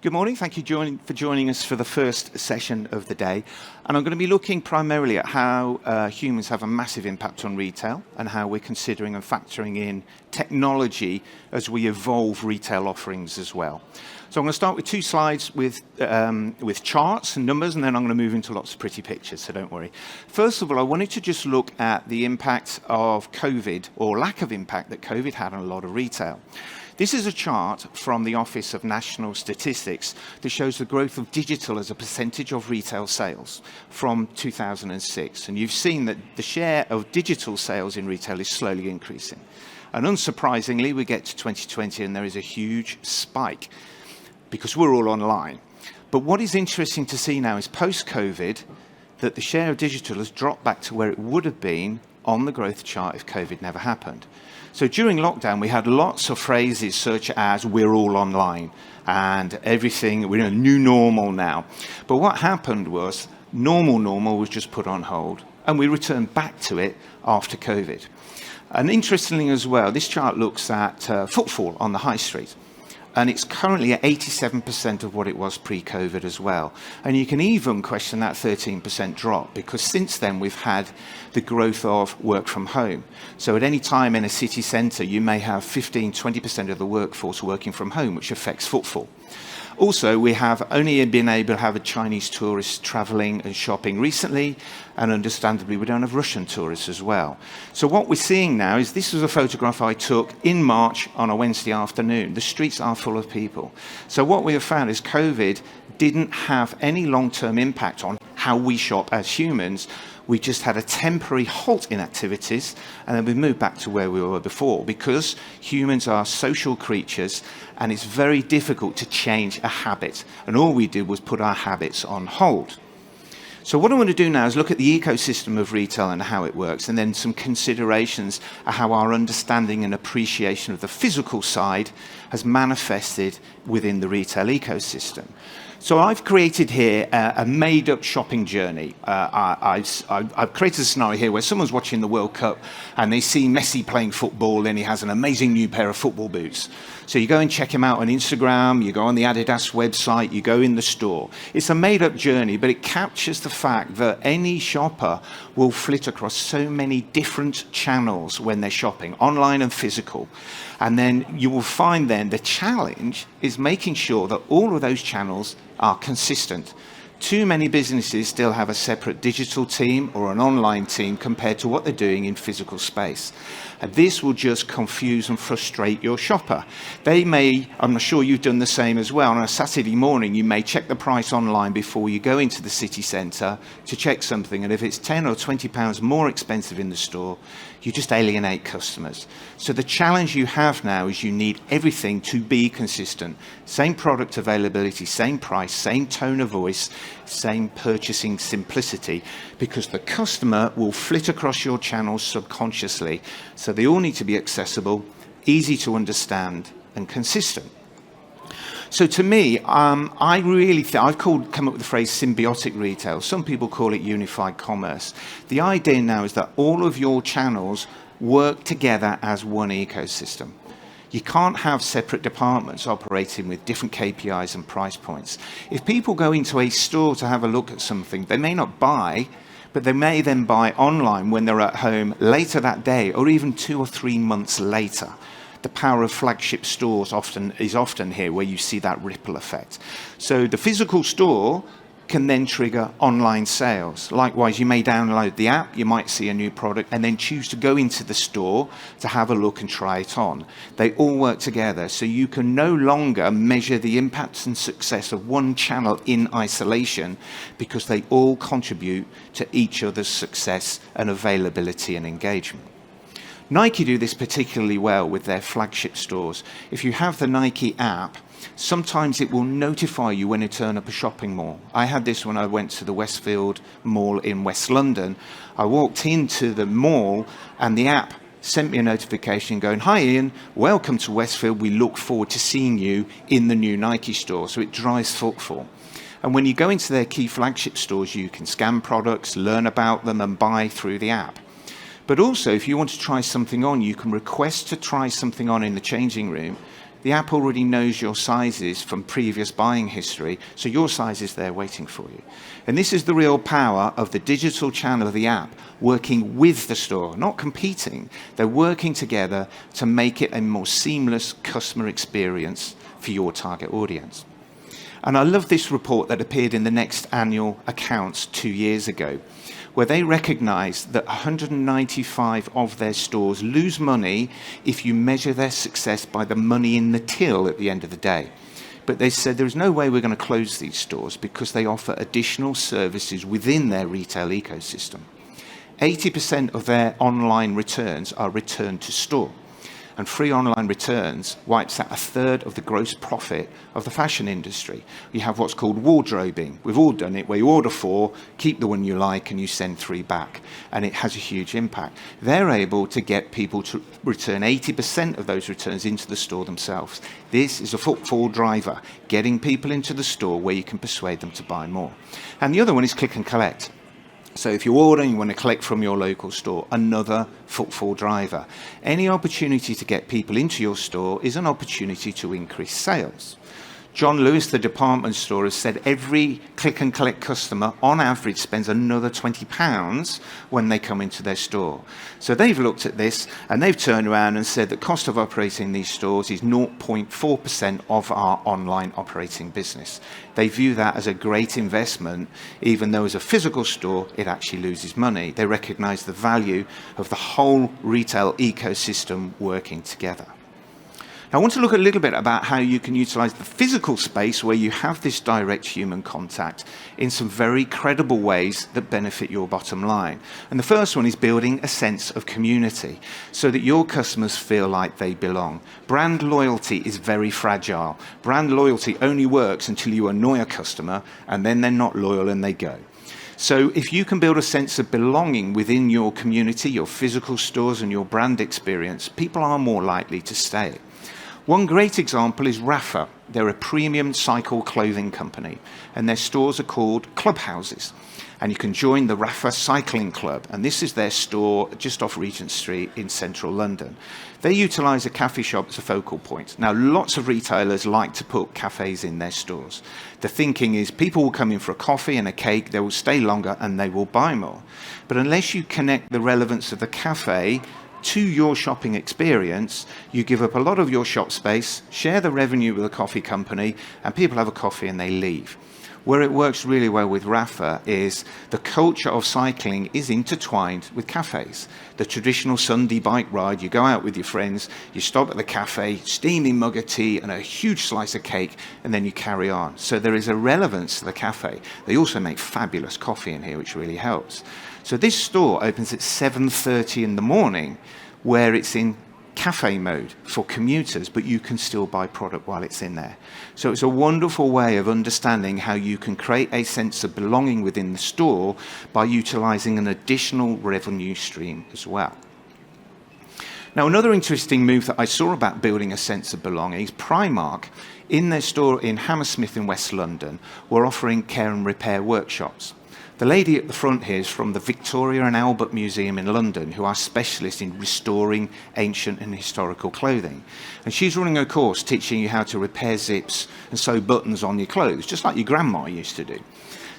Good morning. Thank you for joining us for the first session of the day. And I'm going to be looking primarily at how humans have a massive impact on retail and how we're considering and factoring in technology as we evolve retail offerings as well. So I'm going to start with two slides with charts and numbers, and then I'm going to move into lots of pretty pictures, so don't worry. First of all, I wanted to just look at the impact of COVID, or lack of impact that COVID had on a lot of retail. This is a chart from the Office of National Statistics that shows the growth of digital as a percentage of retail sales from 2006. And you've seen that the share of digital sales in retail is slowly increasing. And unsurprisingly, we get to 2020 and there is a huge spike because we're all online. But what is interesting to see now is post-COVID that the share of digital has dropped back to where it would have been on the growth chart if COVID never happened. So during lockdown, we had lots of phrases such as we're all online and everything, we're in a new normal now. But what happened was normal was just put on hold and we returned back to it after COVID. And interestingly as well, this chart looks at footfall on the high street. And it's currently at 87% of what it was pre-COVID as well. And you can even question that 13% drop because since then we've had the growth of work from home. So at any time in a city centre, you may have 15-20% of the workforce working from home, which affects footfall. Also, we have only been able to have a Chinese tourist travelling and shopping recently, and understandably, we don't have Russian tourists as well. So what we're seeing now is this was a photograph I took in March on a Wednesday afternoon. The streets are full of people. So what we have found is COVID didn't have any long-term impact on how we shop as humans. We just had a temporary halt in activities and then we moved back to where we were before because humans are social creatures and it's very difficult to change a habit. And all we did was put our habits on hold. So what I want to do now is look at the ecosystem of retail and how it works, and then some considerations of how our understanding and appreciation of the physical side has manifested within the retail ecosystem. So I've created here a made-up shopping journey. I've created a scenario here where someone's watching the World Cup and they see Messi playing football and he has an amazing new pair of football boots. So you go and check him out on Instagram, you go on the Adidas website, you go in the store. It's a made-up journey, but it captures the fact that any shopper will flit across so many different channels when they're shopping, online and physical. And then you will find then the challenge is making sure that all of those channels are consistent. Too many businesses still have a separate digital team or an online team compared to what they're doing in physical space. And this will just confuse and frustrate your shopper. They may, I'm sure you've done the same as well, on a Saturday morning you may check the price online before you go into the city centre to check something, and if it's 10 or 20 pounds more expensive in the store, you just alienate customers. So the challenge you have now is you need everything to be consistent. Same product availability, same price, same tone of voice, same purchasing simplicity, because the customer will flit across your channels subconsciously. So they all need to be accessible, easy to understand, and consistent. So to me, I really think, I've come up with the phrase symbiotic retail. Some people call it unified commerce. The idea now is that all of your channels work together as one ecosystem. You can't have separate departments operating with different KPIs and price points. If people go into a store to have a look at something, they may not buy, but they may then buy online when they're at home later that day, or even 2 or 3 months later. The power of flagship stores is often here where you see that ripple effect. So the physical store can then trigger online sales. Likewise, you may download the app, you might see a new product, and then choose to go into the store to have a look and try it on. They all work together, so you can no longer measure the impact and success of one channel in isolation because they all contribute to each other's success and availability and engagement. Nike do this particularly well with their flagship stores. If you have the Nike app, sometimes it will notify you when you turn up a shopping mall. I had this when I went to the Westfield Mall in West London. I walked into the mall and the app sent me a notification going, "Hi Ian, welcome to Westfield. We look forward to seeing you in the new Nike store." So it drives footfall. And when you go into their key flagship stores, you can scan products, learn about them and buy through the app. But also, if you want to try something on, you can request to try something on in the changing room. the app already knows your sizes from previous buying history, so your size is there waiting for you. And this is the real power of the digital channel of the app working with the store, not competing. They're working together to make it a more seamless customer experience for your target audience. And I love this report that appeared in the Next annual accounts 2 years ago, where they recognized that 195 of their stores lose money if you measure their success by the money in the till at the end of the day. But they said there's no way we're going to close these stores because they offer additional services within their retail ecosystem. 80% of their online returns are returned to store. And free online returns wipes out a third of the gross profit of the fashion industry. You have what's called wardrobing. We've all done it, where you order 4, keep the one you like, and you send 3 back. And it has a huge impact. They're able to get people to return 80% of those returns into the store themselves. This is a footfall driver, getting people into the store where you can persuade them to buy more. And the other one is click and collect. So if you order and you want to collect from your local store, another footfall driver. Any opportunity to get people into your store is an opportunity to increase sales. John Lewis, the department store, has said every click and collect customer on average spends another £20 when they come into their store. So they've looked at this and they've turned around and said the cost of operating these stores is 0.4% of our online operating business. They view that as a great investment, even though as a physical store, it actually loses money. They recognize the value of the whole retail ecosystem working together. I want to look a little bit about how you can utilize the physical space where you have this direct human contact in some very credible ways that benefit your bottom line. And the first one is building a sense of community so that your customers feel like they belong. Brand loyalty is very fragile. Brand loyalty only works until you annoy a customer and then they're not loyal and they go. So if you can build a sense of belonging within your community, your physical stores and your brand experience, people are more likely to stay. One great example is Rafa. They're a premium cycle clothing company, and their stores are called clubhouses. And you can join the Rafa Cycling Club, and this is their store just off Regent Street in central London. They utilize a cafe shop as a focal point. Now, lots of retailers like to put cafes in their stores. The thinking is people will come in for a coffee and a cake, they will stay longer, and they will buy more. But unless you connect the relevance of the cafe to your shopping experience, you give up a lot of your shop space, share the revenue with a coffee company, and people have a coffee and they leave. Where it works really well with Rafa is the culture of cycling is intertwined with cafes. The traditional Sunday bike ride, you go out with your friends, you stop at the cafe, steaming mug of tea and a huge slice of cake, and then you carry on. So there is a relevance to the cafe. They also make fabulous coffee in here, which really helps. So this store opens at 7:30 in the morning, where it's in cafe mode for commuters, but you can still buy product while it's in there. So it's a wonderful way of understanding how you can create a sense of belonging within the store by utilizing an additional revenue stream as well. Now, another interesting move that I saw about building a sense of belonging is Primark, in their store in Hammersmith in West London, were offering care and repair workshops. The lady at the front here is from the Victoria and Albert Museum in London, who are specialists in restoring ancient and historical clothing. And she's running a course teaching you how to repair zips and sew buttons on your clothes, just like your grandma used to do.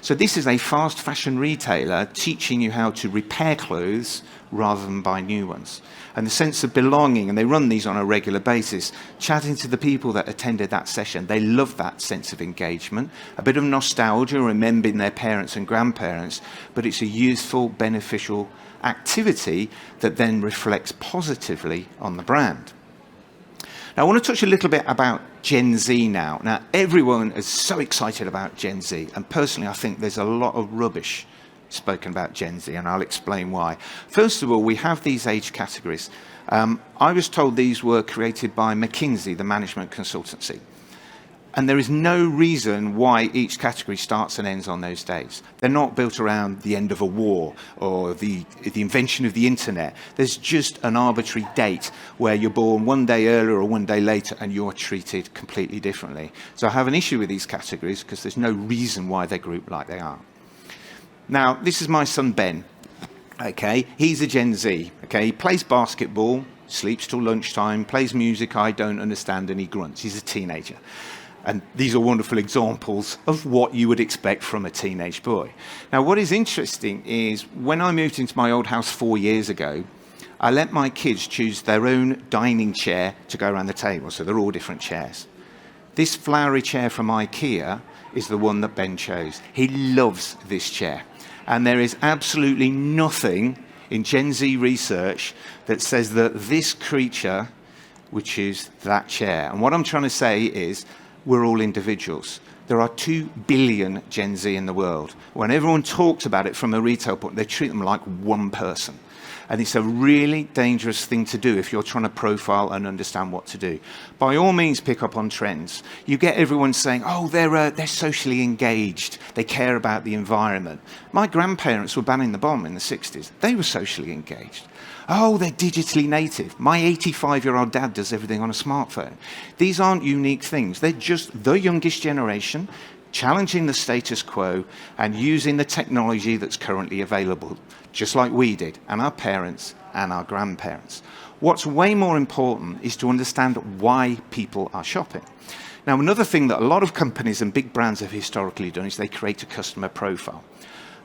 So this is a fast fashion retailer teaching you how to repair clothes rather than buy new ones. And the sense of belonging, and they run these on a regular basis, chatting to the people that attended that session, they love that sense of engagement, a bit of nostalgia, remembering their parents and grandparents, but it's a useful, beneficial activity that then reflects positively on the brand. Now, I want to touch a little bit about Gen Z now. Now, everyone is so excited about Gen Z, and personally, I think there's a lot of rubbish spoken about Gen Z, and I'll explain why. First of all, we have these age categories. I was told these were created by McKinsey, the management consultancy. And there is no reason why each category starts and ends on those days. They're not built around the end of a war or the invention of the internet. There's just an arbitrary date where you're born one day earlier or one day later and you're treated completely differently. So I have an issue with these categories because there's no reason why they're grouped like they are. Now, this is my son Ben. Okay, he's a Gen Z. Okay, he plays basketball, sleeps till lunchtime, plays music I don't understand, and he grunts. He's a teenager. And these are wonderful examples of what you would expect from a teenage boy. Now, what is interesting is when I moved into my old house 4 years ago, I let my kids choose their own dining chair to go around the table, so they're all different chairs. This flowery chair from IKEA is the one that Ben chose. He loves this chair. And there is absolutely nothing in Gen Z research that says that this creature would choose that chair. And what I'm trying to say is, we're all individuals. There are 2 billion Gen Z in the world. When everyone talks about it from a retail point, they treat them like one person. And it's a really dangerous thing to do if you're trying to profile and understand what to do. By all means, pick up on trends. You get everyone saying, oh, they're socially engaged. They care about the environment. My grandparents were banning the bomb in the 60s. They were socially engaged. Oh, they're digitally native. My 85-year-old dad does everything on a smartphone. These aren't unique things. They're just the youngest generation challenging the status quo and using the technology that's currently available, just like we did, and our parents and our grandparents. What's way more important is to understand why people are shopping. Now, another thing that a lot of companies and big brands have historically done is they create a customer profile.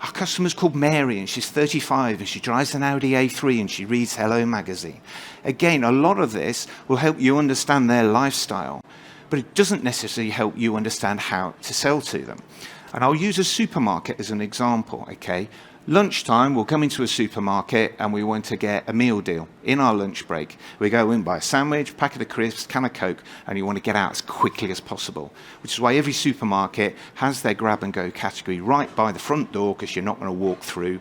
Our customer's called Mary, and she's 35, and she drives an Audi A3, and she reads Hello magazine. Again, a lot of this will help you understand their lifestyle, but it doesn't necessarily help you understand how to sell to them. And I'll use a supermarket as an example, okay? Lunchtime, we'll come into a supermarket and we want to get a meal deal. In our lunch break, we go in, buy a sandwich, packet of crisps, can of Coke, and you want to get out as quickly as possible, which is why every supermarket has their grab and go category right by the front door, because you're not going to walk through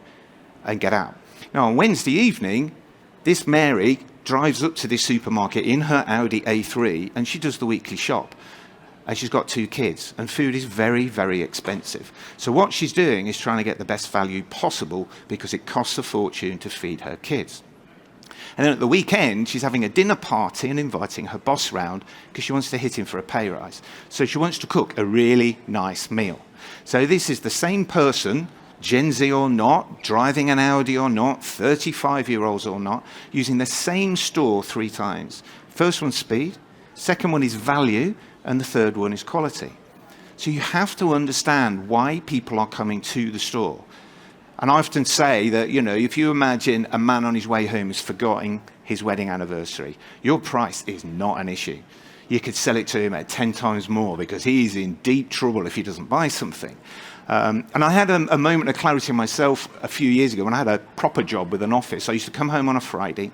and get out. Now, on Wednesday evening, this Mary drives up to this supermarket in her Audi A3 and she does the weekly shop. And she's got 2 kids, and food is very, very expensive. So what she's doing is trying to get the best value possible because it costs a fortune to feed her kids. And then at the weekend, she's having a dinner party and inviting her boss round because she wants to hit him for a pay rise. So she wants to cook a really nice meal. So this is the same person, Gen Z or not, driving an Audi or not, 35-year-olds or not, using the same store 3 times. First one's speed, second one is value, and the third one is quality. So you have to understand why people are coming to the store. And I often say that, you know, if you imagine a man on his way home is forgetting his wedding anniversary, your price is not an issue. You could sell it to him at 10 times more because he's in deep trouble if he doesn't buy something. And I had a moment of clarity myself a few years ago when I had a proper job with an office. I used to come home on a Friday,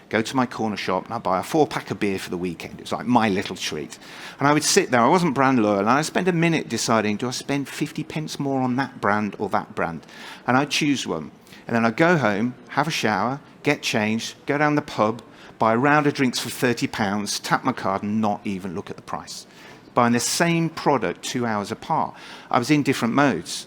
go to my corner shop, and I'd buy a 4-pack of beer for the weekend. It was like my little treat. And I would sit there, I wasn't brand loyal, and I'd spend a minute deciding, do I spend 50 pence more on that brand or that brand? And I'd choose one. And then I'd go home, have a shower, get changed, go down the pub, buy a round of drinks for £30, tap my card, and not even look at the price. Buying the same product 2 hours apart. I was in different modes.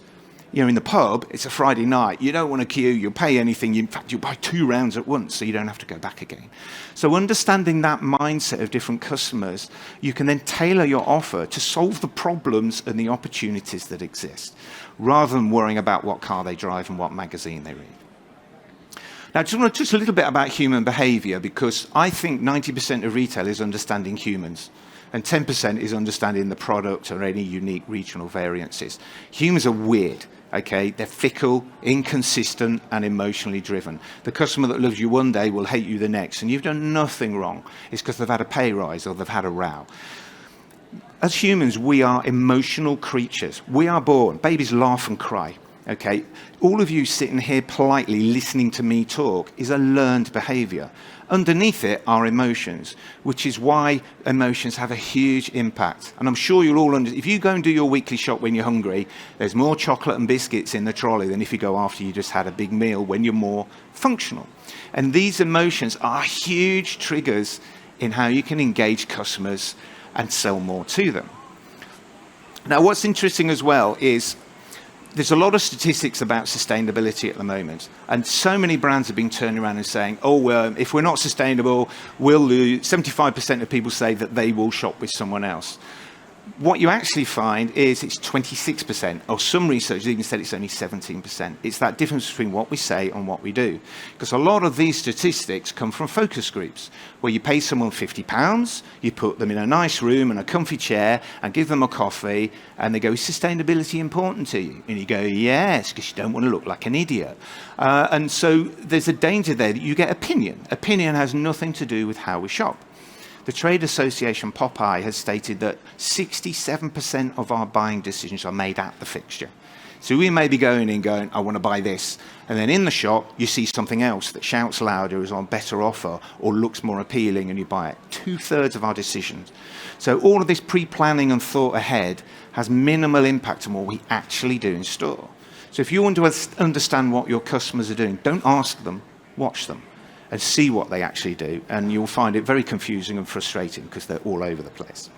You know, in the pub, it's a Friday night. You don't want to queue. You'll pay anything. In fact, you'll buy 2 rounds at once, so you don't have to go back again. So understanding that mindset of different customers, you can then tailor your offer to solve the problems and the opportunities that exist, rather than worrying about what car they drive and what magazine they read. Now, I just want to touch a little bit about human behavior, because I think 90% of retail is understanding humans, and 10% is understanding the product or any unique regional variances. Humans are weird, okay? They're fickle, inconsistent, and emotionally driven. The customer that loves you one day will hate you the next, and you've done nothing wrong. It's because they've had a pay rise or they've had a row. As humans, we are emotional creatures. We are born. Babies laugh and cry. Okay, all of you sitting here politely listening to me talk is a learned behavior. Underneath it are emotions, which is why emotions have a huge impact. And I'm sure you'll all if you go and do your weekly shop when you're hungry, there's more chocolate and biscuits in the trolley than if you go after you just had a big meal when you're more functional. And these emotions are huge triggers in how you can engage customers and sell more to them. Now, what's interesting as well is there's a lot of statistics about sustainability at the moment, and so many brands have been turning around and saying, oh, well, if we're not sustainable, we'll lose. 75% of people say that they will shop with someone else. what you actually find is it's 26%, or some researchers even said it's only 17%. It's that difference between what we say and what we do. Because a lot of these statistics come from focus groups, where you pay someone £50, you put them in a nice room and a comfy chair and give them a coffee, and they go, is sustainability important to you? And you go, yes, because you don't want to look like an idiot. And so there's a danger there that you get opinion. Opinion has nothing to do with how we shop. The trade association Popeye has stated that 67% of our buying decisions are made at the fixture. So we may be going in going, I want to buy this. And then in the shop, you see something else that shouts louder, is on better offer, or looks more appealing, and you buy it. 2/3 of our decisions. So all of this pre-planning and thought ahead has minimal impact on what we actually do in store. So if you want to understand what your customers are doing, don't ask them, watch them, and see what they actually do, and you'll find it very confusing and frustrating because they're all over the place.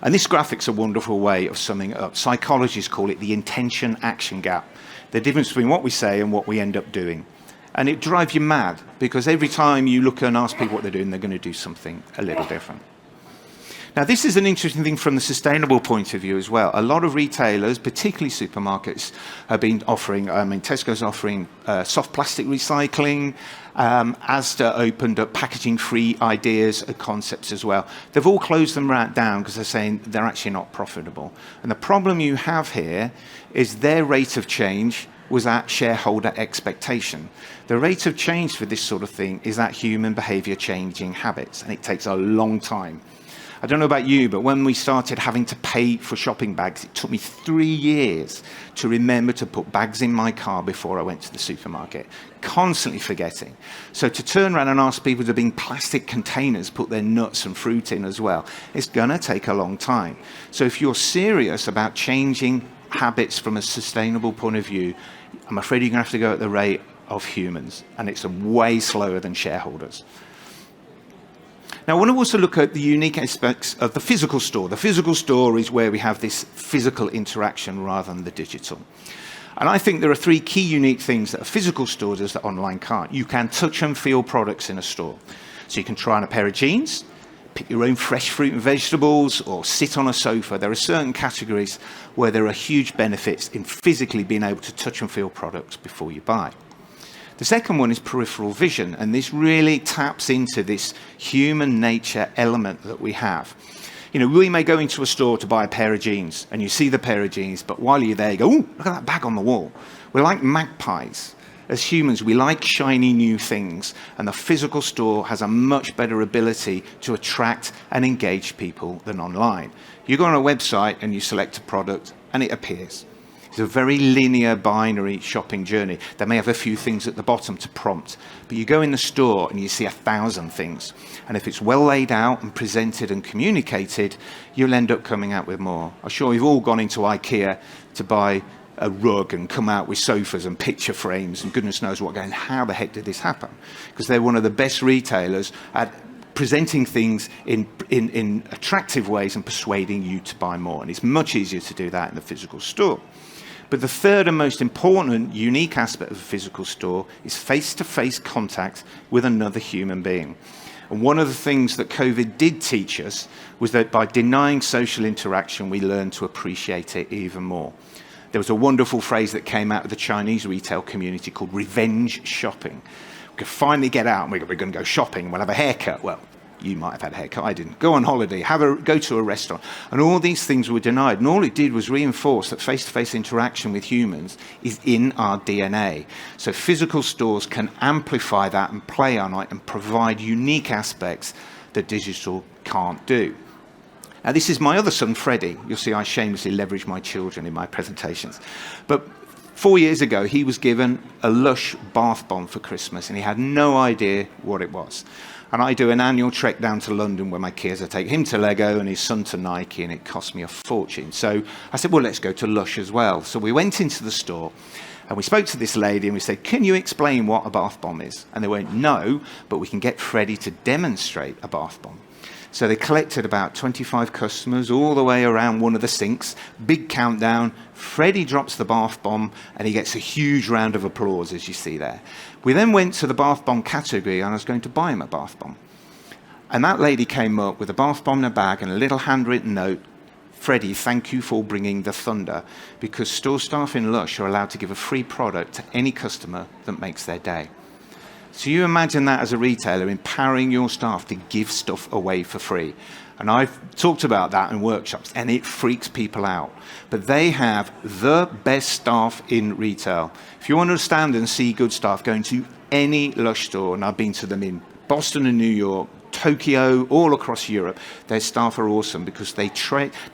And this graphic's a wonderful way of summing it up. Psychologists call it the intention-action gap, the difference between what we say and what we end up doing. And it drives you mad, because every time you look and ask people what they're doing, they're going to do something a little different. Now, this is an interesting thing from the sustainable point of view as well. A lot of retailers, particularly supermarkets, have been offering, Tesco's offering soft plastic recycling. Asda opened up packaging-free ideas and concepts as well. They've all closed them right down because they're saying they're actually not profitable. And the problem you have here is their rate of change was at shareholder expectation. The rate of change for this sort of thing is at human behavior changing habits, and it takes a long time. I don't know about you, but when we started having to pay for shopping bags, it took me 3 years to remember to put bags in my car before I went to the supermarket. Constantly forgetting. So to turn around and ask people to bring plastic containers, put their nuts and fruit in as well, it's going to take a long time. So if you're serious about changing habits from a sustainable point of view, I'm afraid you're going to have to go at the rate of humans, and it's way slower than shareholders. Now, I want to also look at the unique aspects of the physical store. The physical store is where we have this physical interaction rather than the digital. And I think there are 3 key unique things that a physical store does that online can't. You can touch and feel products in a store. So you can try on a pair of jeans, pick your own fresh fruit and vegetables, or sit on a sofa. There are certain categories where there are huge benefits in physically being able to touch and feel products before you buy. The second one is peripheral vision, and this really taps into this human nature element that we have. You know, we may go into a store to buy a pair of jeans, and you see the pair of jeans, but while you're there, you go, ooh, look at that bag on the wall. We're like magpies. As humans, we like shiny new things, and the physical store has a much better ability to attract and engage people than online. You go on a website and you select a product, and it appears. It's a very linear, binary shopping journey. They may have a few things at the bottom to prompt, but you go in the store and you see 1,000 things. And if it's well laid out and presented and communicated, you'll end up coming out with more. I'm sure you've all gone into IKEA to buy a rug and come out with sofas and picture frames and goodness knows what, going, how the heck did this happen? Because they're one of the best retailers at presenting things in attractive ways and persuading you to buy more. And it's much easier to do that in the physical store. But the third and most important, unique aspect of a physical store is face-to-face contact with another human being. And one of the things that COVID did teach us was that by denying social interaction, we learned to appreciate it even more. There was a wonderful phrase that came out of the Chinese retail community called revenge shopping. We could finally get out and we're going to go shopping and we'll have a haircut. Well, you might have had a haircut, I didn't. Go on holiday, go to a restaurant. And all these things were denied. And all it did was reinforce that face-to-face interaction with humans is in our DNA. So physical stores can amplify that and play on it and provide unique aspects that digital can't do. Now, this is my other son, Freddie. You'll see I shamelessly leverage my children in my presentations. But 4 years ago, he was given a Lush bath bomb for Christmas, and he had no idea what it was. And I do an annual trek down to London where my kids, I take him to Lego and his son to Nike, and it cost me a fortune. So I said, well, let's go to Lush as well. So we went into the store, and we spoke to this lady, and we said, can you explain what a bath bomb is? And they went, no, but we can get Freddie to demonstrate a bath bomb. So they collected about 25 customers all the way around one of the sinks, big countdown. Freddie drops the bath bomb and he gets a huge round of applause, as you see there. We then went to the bath bomb category and I was going to buy him a bath bomb. And that lady came up with a bath bomb in a bag and a little handwritten note, Freddie, thank you for bringing the thunder, because store staff in Lush are allowed to give a free product to any customer that makes their day. So you imagine that as a retailer, empowering your staff to give stuff away for free. And I've talked about that in workshops, and it freaks people out. But they have the best staff in retail. If you want to stand and see good staff, go into any Lush store, and I've been to them in Boston and New York, Tokyo, all across Europe, their staff are awesome because they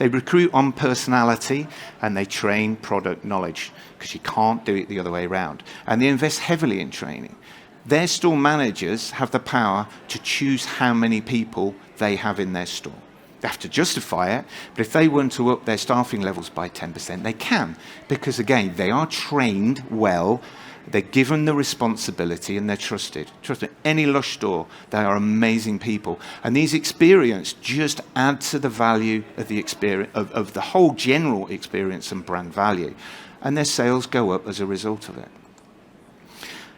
recruit on personality and they train product knowledge, because you can't do it the other way around. And they invest heavily in training. Their store managers have the power to choose how many people they have in their store. They have to justify it, but if they want to up their staffing levels by 10%, they can, because again, they are trained well. They're given the responsibility and they're trusted. Trusted. Any Lush store, they are amazing people. And these experiences just add to the value of the experience, of the whole general experience and brand value. And their sales go up as a result of it.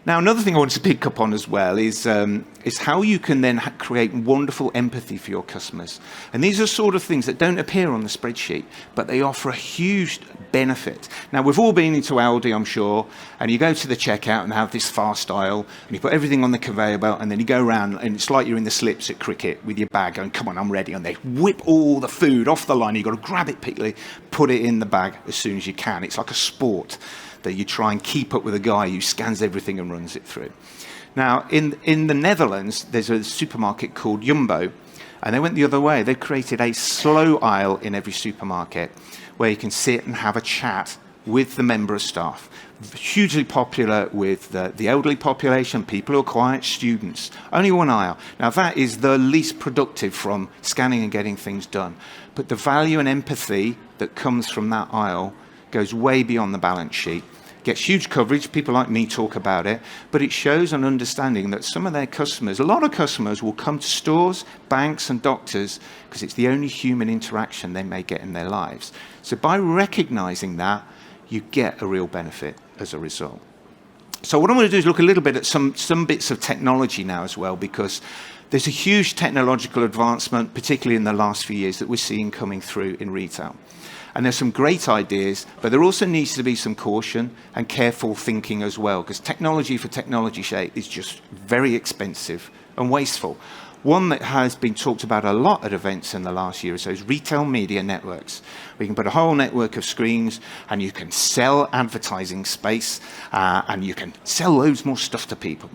Now, another thing I want to pick up on as well is how you can then create wonderful empathy for your customers. And these are sort of things that don't appear on the spreadsheet, but they offer a huge benefit. Now, we've all been into Aldi, I'm sure, and you go to the checkout and have this fast aisle, and you put everything on the conveyor belt, and then you go around, and it's like you're in the slips at cricket with your bag going, come on, I'm ready. And they whip all the food off the line. You've got to grab it quickly, put it in the bag as soon as you can. It's like a sport that you try and keep up with a guy who scans everything and runs it through. Now, in the Netherlands, there's a supermarket called Jumbo, and they went the other way. They created a slow aisle in every supermarket where you can sit and have a chat with the member of staff. Hugely popular with the elderly population, people who are quiet, students. Only one aisle. Now, that is the least productive from scanning and getting things done. But the value and empathy that comes from that aisle goes way beyond the balance sheet. Gets huge coverage, people like me talk about it, but it shows an understanding that some of their customers, a lot of customers will come to stores, banks and doctors because it's the only human interaction they may get in their lives. So by recognizing that, you get a real benefit as a result. So what I'm going to do is look a little bit at some bits of technology now as well, because there's a huge technological advancement, particularly in the last few years, that we're seeing coming through in retail. And there's some great ideas, but there also needs to be some caution and careful thinking as well, because technology for technology's sake is just very expensive and wasteful. One that has been talked about a lot at events in the last year or so is retail media networks. We can put a whole network of screens and you can sell advertising space and you can sell loads more stuff to people.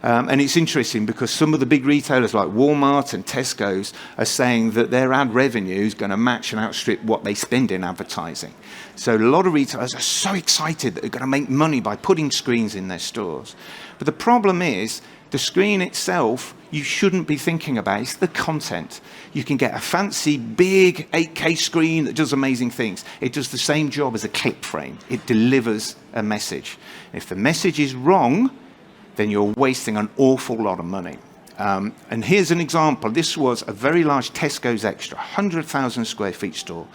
And it's interesting because some of the big retailers like Walmart and Tesco's are saying that their ad revenue is going to match and outstrip what they spend in advertising. So a lot of retailers are so excited that they're going to make money by putting screens in their stores. But the problem is, the screen itself, you shouldn't be thinking about. It's the content. You can get a fancy, big 8K screen that does amazing things. It does the same job as a clip frame. It delivers a message. If the message is wrong, then you're wasting an awful lot of money. And here's an example. This was a very large Tesco's Extra, 100,000 square feet store.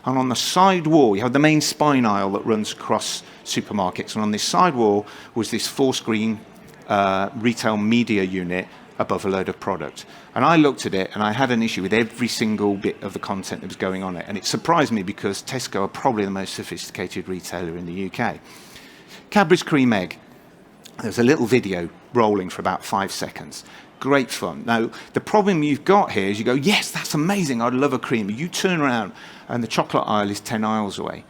And on the side wall, you have the main spine aisle that runs across supermarkets. And on this side wall was this 4-screen retail media unit above a load of product. And I looked at it and I had an issue with every single bit of the content that was going on it. And it surprised me because Tesco are probably the most sophisticated retailer in the UK. Cadbury's Cream Egg. There's a little video rolling for about 5 seconds. Great fun. Now, the problem you've got here is you go, yes, that's amazing, I'd love a cream. You turn around and the chocolate aisle is 10 aisles away.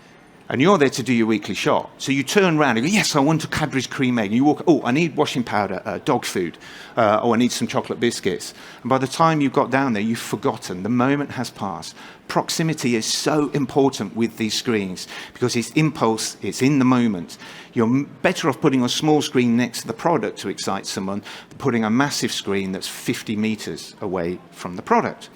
And you're there to do your weekly shop. So you turn around and go, yes, I want a Cadbury's Cream Egg. And you walk, oh, I need washing powder, dog food. Oh, I need some chocolate biscuits. And by the time you've got down there, you've forgotten. The moment has passed. Proximity is so important with these screens because it's impulse, it's in the moment. You're better off putting a small screen next to the product to excite someone than putting a massive screen that's 50 meters away from the product.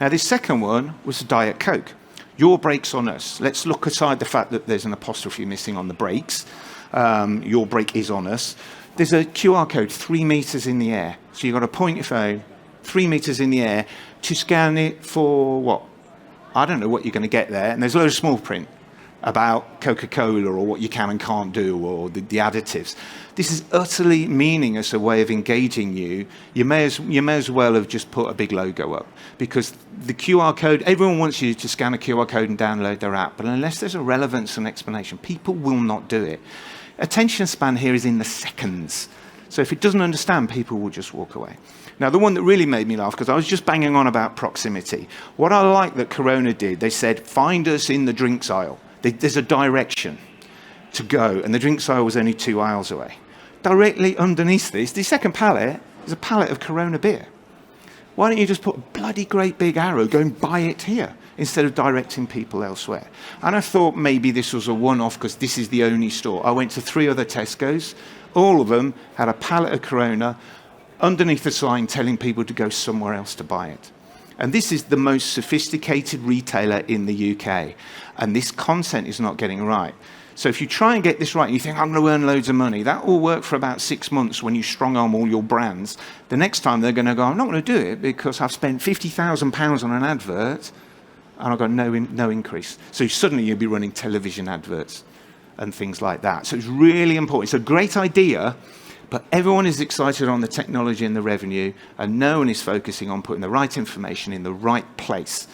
Now, this second one was a Diet Coke. Your brakes on us. Let's look aside the fact that there's an apostrophe missing on the brakes. Your brake is on us. There's a QR code 3 meters in the air. So you've got to point your phone 3 meters in the air to scan it for what? I don't know what you're going to get there. And there's a load of small print. about Coca-Cola or what you can and can't do or the additives. This is utterly meaningless a way of engaging you. You may as well have just put a big logo up, because the QR code, everyone wants you to scan a QR code and download their app, but unless there's a relevance and explanation, people will not do it. Attention span here is in the seconds. So if it doesn't understand, people will just walk away. Now, the one that really made me laugh, because I was just banging on about proximity, what I like that Corona did, they said, find us in the drinks aisle. There's a direction to go, and the drinks aisle was only 2 aisles away. Directly underneath this, the second pallet is a pallet of Corona beer. Why don't you just put a bloody great big arrow, go and buy it here, instead of directing people elsewhere? And I thought maybe this was a one-off because this is the only store. I went to 3 other Tesco's. All of them had a pallet of Corona underneath the sign telling people to go somewhere else to buy it. And this is the most sophisticated retailer in the UK. And this content is not getting right. So if you try and get this right and you think, I'm going to earn loads of money, that will work for about 6 months when you strong arm all your brands. The next time they're going to go, I'm not going to do it because I've spent £50,000 on an advert and I've got no increase. So suddenly you'll be running television adverts and things like that. So it's really important. It's a great idea, but everyone is excited on the technology and the revenue, and no one is focusing on putting the right information in the right place.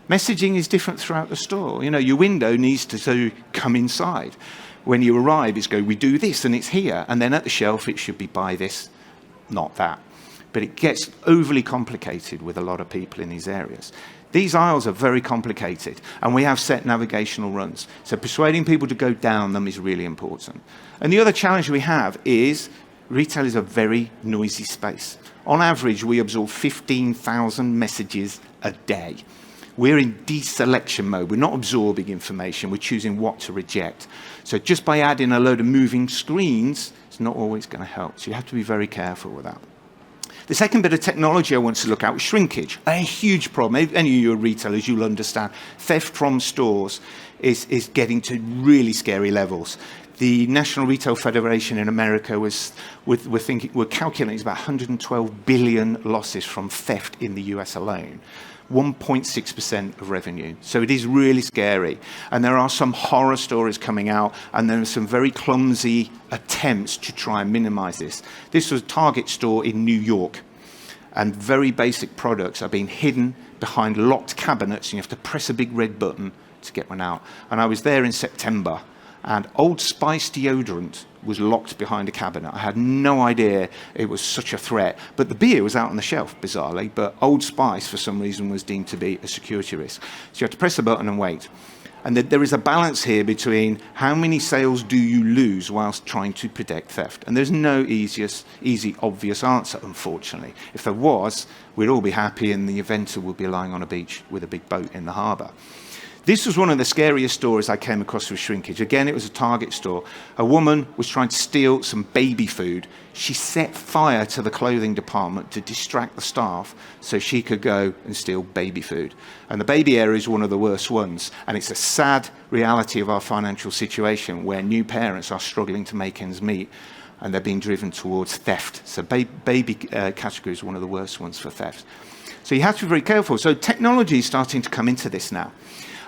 Messaging is different throughout the store. You know, your window needs to come inside. When you arrive, it's go, we do this and it's here. And then at the shelf, it should be buy this, not that. But it gets overly complicated with a lot of people in these areas. These aisles are very complicated, and we have set navigational runs. So persuading people to go down them is really important. And the other challenge we have is retail is a very noisy space. On average, we absorb 15,000 messages a day. We're in deselection mode. We're not absorbing information. We're choosing what to reject. So just by adding a load of moving screens, it's not always going to help. So you have to be very careful with that. The second bit of technology I want to look at was shrinkage. A huge problem. Any of you are retailers, you'll understand. Theft from stores is getting to really scary levels. The National Retail Federation in America we're calculating it's about 112 billion losses from theft in the US alone. 1.6% of revenue. So it is really scary. And there are some horror stories coming out, and there are some very clumsy attempts to try and minimize this. This was a Target store in New York, and very basic products are being hidden behind locked cabinets, and you have to press a big red button to get one out. And I was there in September, and Old Spice deodorant was locked behind a cabinet. I had no idea it was such a threat. But the beer was out on the shelf, bizarrely, but Old Spice, for some reason, was deemed to be a security risk. So you have to press a button and wait. And there is a balance here between how many sales do you lose whilst trying to predict theft. And there's no easy, obvious answer, unfortunately. If there was, we'd all be happy and the inventor would be lying on a beach with a big boat in the harbour. This was one of the scariest stories I came across with shrinkage. Again, it was a Target store. A woman was trying to steal some baby food. She set fire to the clothing department to distract the staff so she could go and steal baby food. And the baby area is one of the worst ones. And it's a sad reality of our financial situation where new parents are struggling to make ends meet and they're being driven towards theft. So baby category is one of the worst ones for theft. So you have to be very careful. So technology is starting to come into this now.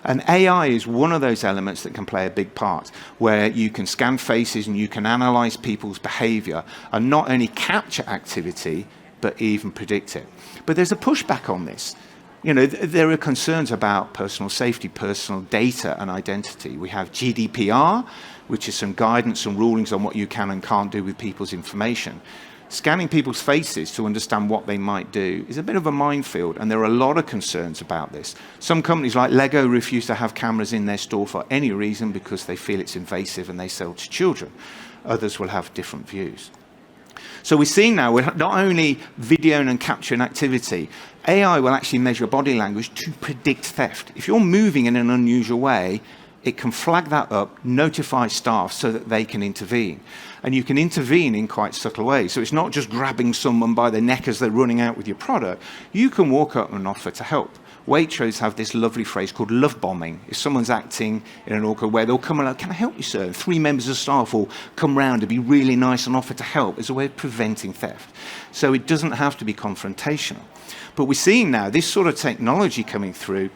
And AI is one of those elements that can play a big part, where you can scan faces and you can analyze people's behavior and not only capture activity, but even predict it. But there's a pushback on this. You know, there are concerns about personal safety, personal data and identity. We have GDPR, which is some guidance and rulings on what you can and can't do with people's information. Scanning people's faces to understand what they might do is a bit of a minefield, and there are a lot of concerns about this. Some companies like Lego refuse to have cameras in their store for any reason because they feel it's invasive and they sell to children. Others will have different views. So we're seeing now, we're not only videoing and capturing activity, AI will actually measure body language to predict theft. If you're moving in an unusual way, it can flag that up, notify staff so that they can intervene. And you can intervene in quite subtle ways. So it's not just grabbing someone by the neck as they're running out with your product. You can walk up and offer to help. Waitrose have this lovely phrase called love bombing. If someone's acting in an awkward way, they'll come along, can I help you, sir? And 3 members of staff will come round and be really nice and offer to help as a way of preventing theft. So it doesn't have to be confrontational. But we're seeing now this sort of technology coming through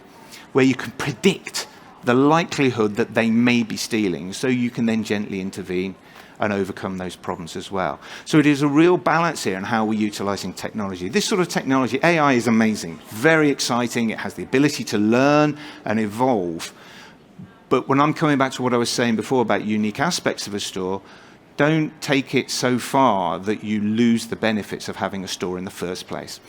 where you can predict the likelihood that they may be stealing, so you can then gently intervene and overcome those problems as well. So it is a real balance here in how we're utilizing technology. This sort of technology, AI is amazing, very exciting. It has the ability to learn and evolve. But when I'm coming back to what I was saying before about unique aspects of a store, don't take it so far that you lose the benefits of having a store in the first place.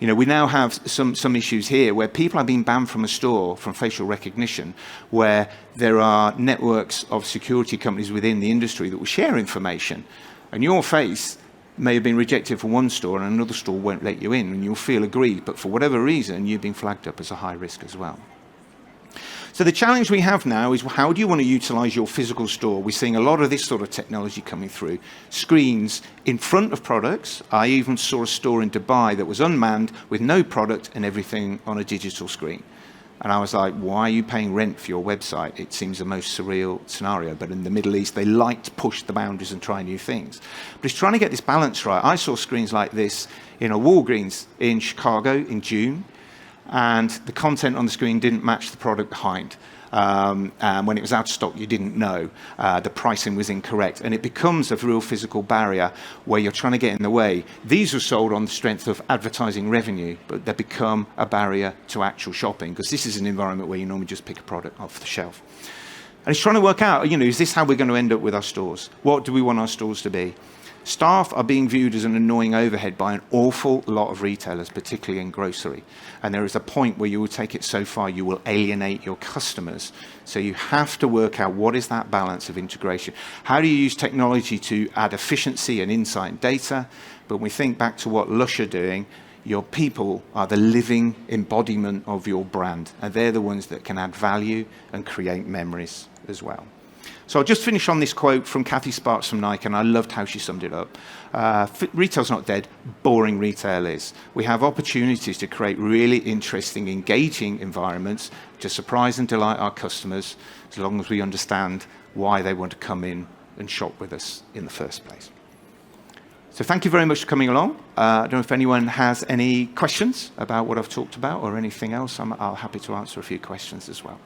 You know, we now have some issues here where people are being banned from a store from facial recognition, where there are networks of security companies within the industry that will share information. And your face may have been rejected for one store and another store won't let you in, and you'll feel aggrieved, but for whatever reason, you've been flagged up as a high risk as well. So the challenge we have now is, how do you want to utilize your physical store? We're seeing a lot of this sort of technology coming through. Screens in front of products. I even saw a store in Dubai that was unmanned with no product and everything on a digital screen. And I was like, why are you paying rent for your website? It seems the most surreal scenario. But in the Middle East, they like to push the boundaries and try new things. But it's trying to get this balance right. I saw screens like this in a Walgreens in Chicago in June. And the content on the screen didn't match the product behind. And when it was out of stock, you didn't know. The pricing was incorrect. And it becomes a real physical barrier where you're trying to get in the way. These are sold on the strength of advertising revenue, but they become a barrier to actual shopping, because this is an environment where you normally just pick a product off the shelf. And it's trying to work out, you know, is this how we're going to end up with our stores? What do we want our stores to be? Staff are being viewed as an annoying overhead by an awful lot of retailers, particularly in grocery. And there is a point where you will take it so far you will alienate your customers. So you have to work out, what is that balance of integration? How do you use technology to add efficiency and insight and data? But when we think back to what Lush are doing, your people are the living embodiment of your brand. And they're the ones that can add value and create memories as well. So I'll just finish on this quote from Kathy Sparks from Nike, and I loved how she summed it up. Retail's not dead, boring retail is. We have opportunities to create really interesting, engaging environments to surprise and delight our customers, as long as we understand why they want to come in and shop with us in the first place. So thank you very much for coming along. I don't know if anyone has any questions about what I've talked about or anything else. I'm happy to answer a few questions as well.